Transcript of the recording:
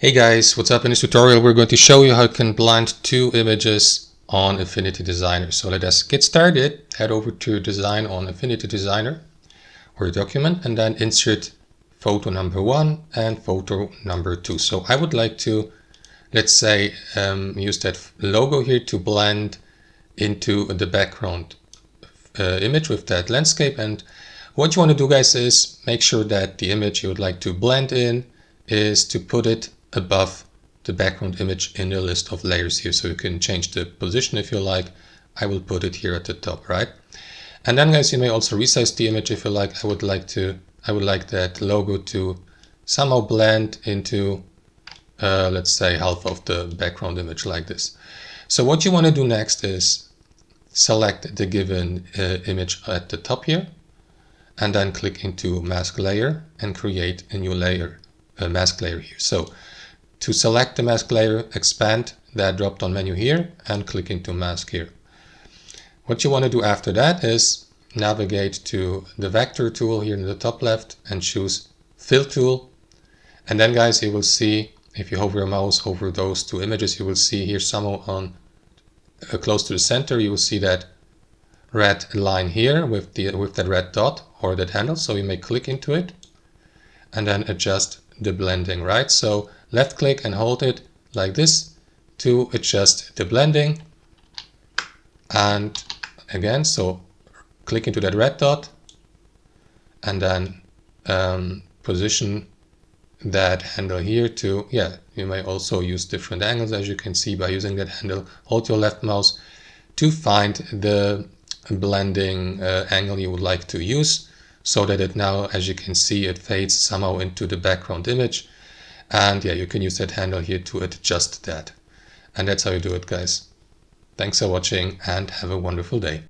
Hey guys, what's up? In this tutorial we're going to show you how you can blend two images on Affinity Designer. So let us get started. Head over to Design on Affinity Designer or document and then insert photo number 1 and photo number 2. So I would like to, let's say, use that logo here to blend into the background image with that landscape. And what you want to do, guys, is make sure that the image you would like to blend in is to put it above the background image in the list of layers here. So you can change the position if you like. I will put it here at the top, right? And then, guys, you may also resize the image if you like. I would like that logo to somehow blend into let's say half of the background image like this. So what you want to do next is select the given image at the top here and then click into mask layer and create a new layer, a mask layer here. So to select the mask layer, expand that drop down menu here and click into mask here. What you want to do after that is navigate to the vector tool here in the top left and choose fill tool. And then, guys, you will see, if you hover your mouse over those two images, you will see here somewhere on close to the center, you will see that red line here with that red dot or that handle. So you may click into it and then adjust the blending, right? So left click and hold it like this to adjust the blending. And again, so click into that red dot and then position that handle here to, you may also use different angles, as you can see by using that handle. Hold your left mouse to find the blending angle you would like to use, so that it now, as you can see, it fades somehow into the background image. And you can use that handle here to adjust that. And that's how you do it, guys. Thanks for watching and have a wonderful day.